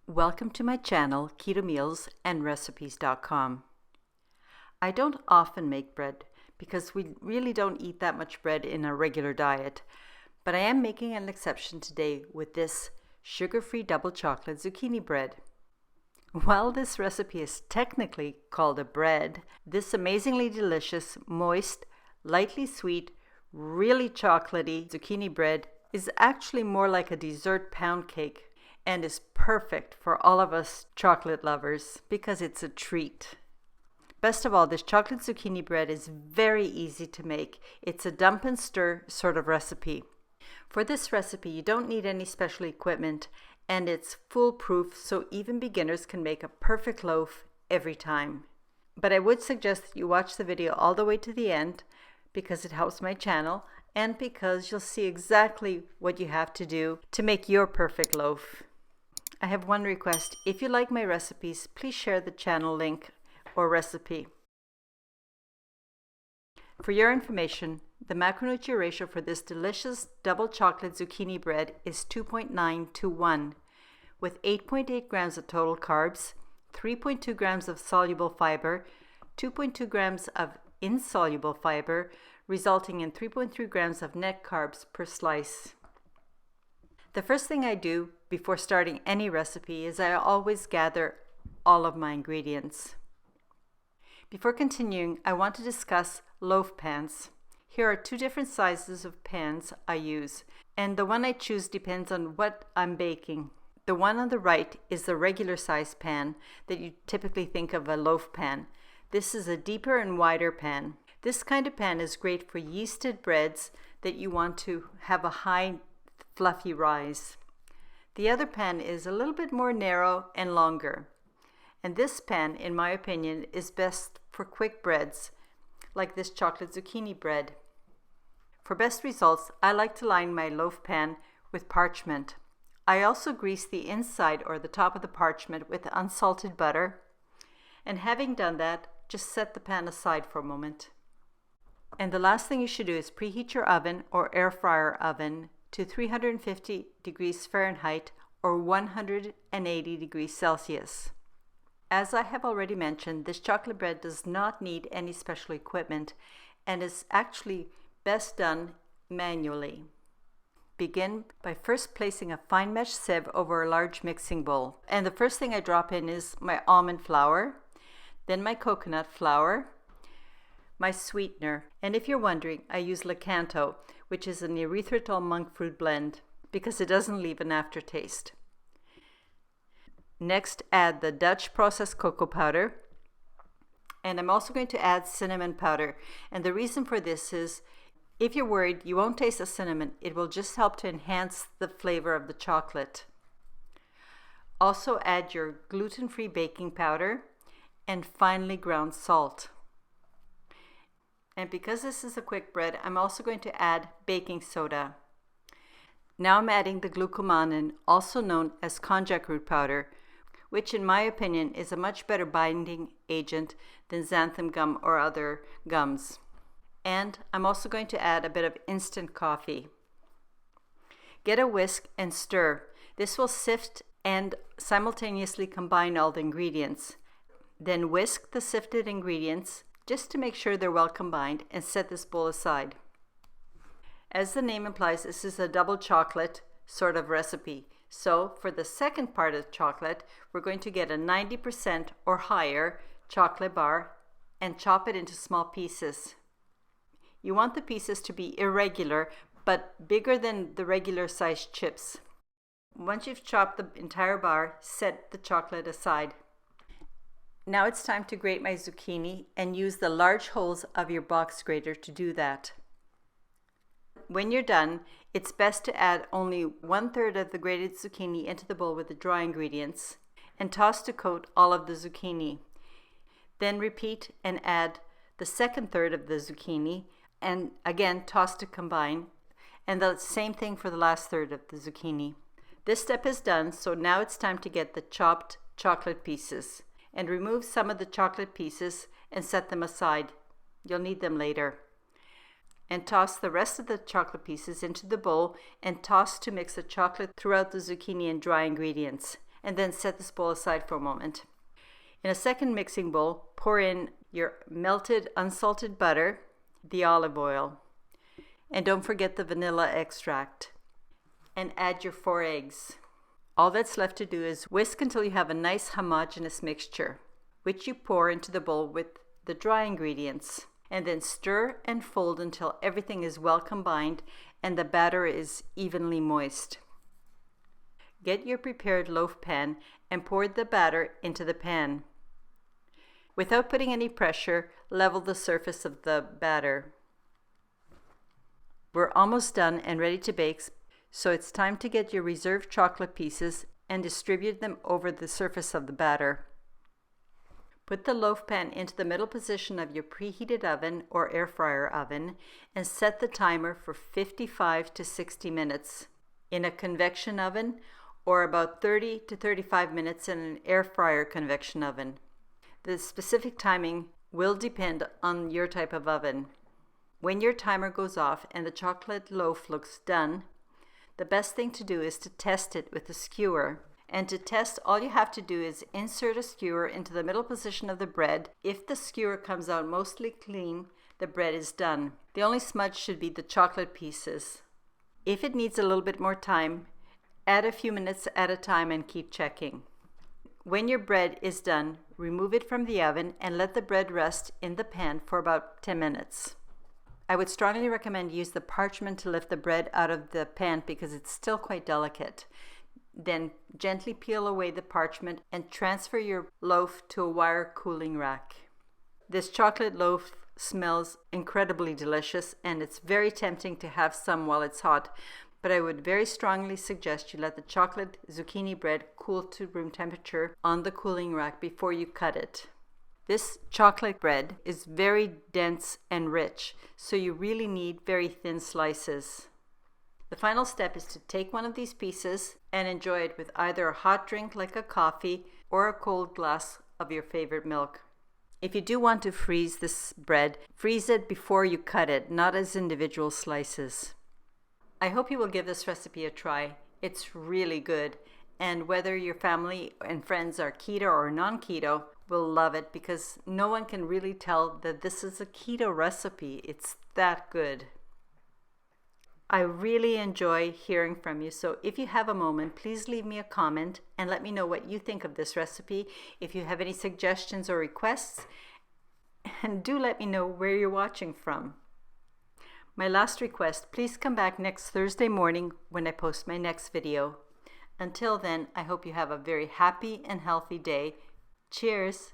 Welcome to my channel, ketomealsandrecipes.com. I don't often make bread because we really don't eat that much bread in our regular diet, but I am making an exception today with this sugar-free double chocolate zucchini bread. While this recipe is technically called a bread, this amazingly delicious, moist, lightly sweet, really chocolatey zucchini bread is actually more like a dessert pound cake and is perfect for all of us chocolate lovers because it's a treat. Best of all, this chocolate zucchini bread is very easy to make. It's a dump and stir sort of recipe. For this recipe, you don't need any special equipment, and it's foolproof, so even beginners can make a perfect loaf every time. But I would suggest that you watch the video all the way to the end because it helps my channel and because you'll see exactly what you have to do to make your perfect loaf. I have one request. If you like my recipes, please share the channel link or recipe. For your information, the macronutrient ratio for this delicious double chocolate zucchini bread is 2.9 to 1, with 8.8 grams of total carbs, 3.2 grams of soluble fiber, 2.2 grams of insoluble fiber, resulting in 3.3 grams of net carbs per slice. The first thing I do before starting any recipe is I always gather all of my ingredients. Before continuing, I want to discuss loaf pans. Here are two different sizes of pans I use, and the one I choose depends on what I'm baking. The one on the right is the regular size pan that you typically think of a loaf pan. This is a deeper and wider pan. This kind of pan is great for yeasted breads that you want to have a high fluffy rise. The other pan is a little bit more narrow and longer. And this pan, in my opinion, is best for quick breads, like this chocolate zucchini bread. For best results, I like to line my loaf pan with parchment. I also grease the inside or the top of the parchment with unsalted butter. And having done that, just set the pan aside for a moment. And the last thing you should do is preheat your oven or air fryer oven to 350 degrees Fahrenheit or 180 degrees Celsius. As I have already mentioned, this chocolate bread does not need any special equipment and is actually best done manually. Begin by first placing a fine mesh sieve over a large mixing bowl. And the first thing I drop in is my almond flour, then my coconut flour, my sweetener, and if you're wondering, I use Keto, which is an erythritol monk fruit blend because it doesn't leave an aftertaste. Next, add the Dutch processed cocoa powder, and I'm also going to add cinnamon powder. And the reason for this is if you're worried you won't taste the cinnamon, it will just help to enhance the flavor of the chocolate. Also add your gluten-free baking powder and finely ground salt. And because this is a quick bread, I'm also going to add baking soda. Now I'm adding the glucomannan, also known as konjac root powder, which in my opinion is a much better binding agent than xanthan gum or other gums. And I'm also going to add a bit of instant coffee. Get a whisk and stir. This will sift and simultaneously combine all the ingredients. Then whisk the sifted ingredients just to make sure they're well combined and set this bowl aside. As the name implies, this is a double chocolate sort of recipe. So for the second part of chocolate, we're going to get a 90% or higher chocolate bar and chop it into small pieces. You want the pieces to be irregular, but bigger than the regular sized chips. Once you've chopped the entire bar, set the chocolate aside. Now it's time to grate my zucchini and use the large holes of your box grater to do that. When you're done, it's best to add only 1/3 of the grated zucchini into the bowl with the dry ingredients and toss to coat all of the zucchini. Then repeat and add the second third of the zucchini and again toss to combine, and the same thing for the last third of the zucchini. This step is done, so now it's time to get the chopped chocolate pieces. And remove some of the chocolate pieces and set them aside. You'll need them later. And toss the rest of the chocolate pieces into the bowl and toss to mix the chocolate throughout the zucchini and dry ingredients. and then set this bowl aside for a moment. In a second mixing bowl, pour in your melted unsalted butter, the olive oil, and don't forget the vanilla extract, and add your 4 eggs. All that's left to do is whisk until you have a nice homogeneous mixture, which you pour into the bowl with the dry ingredients, and then stir and fold until everything is well combined and the batter is evenly moist. Get your prepared loaf pan and pour the batter into the pan. Without putting any pressure, level the surface of the batter. We're almost done and ready to bake, so it's time to get your reserved chocolate pieces and distribute them over the surface of the batter. Put the loaf pan into the middle position of your preheated oven or air fryer oven and set the timer for 55 to 60 minutes in a convection oven, or about 30 to 35 minutes in an air fryer convection oven. The specific timing will depend on your type of oven. When your timer goes off and the chocolate loaf looks done, the best thing to do is to test it with a skewer. And to test, all you have to do is insert a skewer into the middle position of the bread. If the skewer comes out mostly clean, the bread is done. The only smudge should be the chocolate pieces. If it needs a little bit more time, add a few minutes at a time and keep checking. When your bread is done, remove it from the oven and let the bread rest in the pan for about 10 minutes. I would strongly recommend use the parchment to lift the bread out of the pan because it's still quite delicate. Then gently peel away the parchment and transfer your loaf to a wire cooling rack. This chocolate loaf smells incredibly delicious and it's very tempting to have some while it's hot, but I would very strongly suggest you let the chocolate zucchini bread cool to room temperature on the cooling rack before you cut it. This chocolate bread is very dense and rich, so you really need very thin slices. The final step is to take one of these pieces and enjoy it with either a hot drink like a coffee or a cold glass of your favorite milk. If you do want to freeze this bread, freeze it before you cut it, not as individual slices. I hope you will give this recipe a try. It's really good, and whether your family and friends are keto or non-keto will love it because no one can really tell that this is a keto recipe. It's that good. I really enjoy hearing from you, so if you have a moment, please leave me a comment and let me know what you think of this recipe. If you have any suggestions or requests, and do let me know where you're watching from. My last request, please come back next Thursday morning when I post my next video. Until then, I hope you have a very happy and healthy day. Cheers!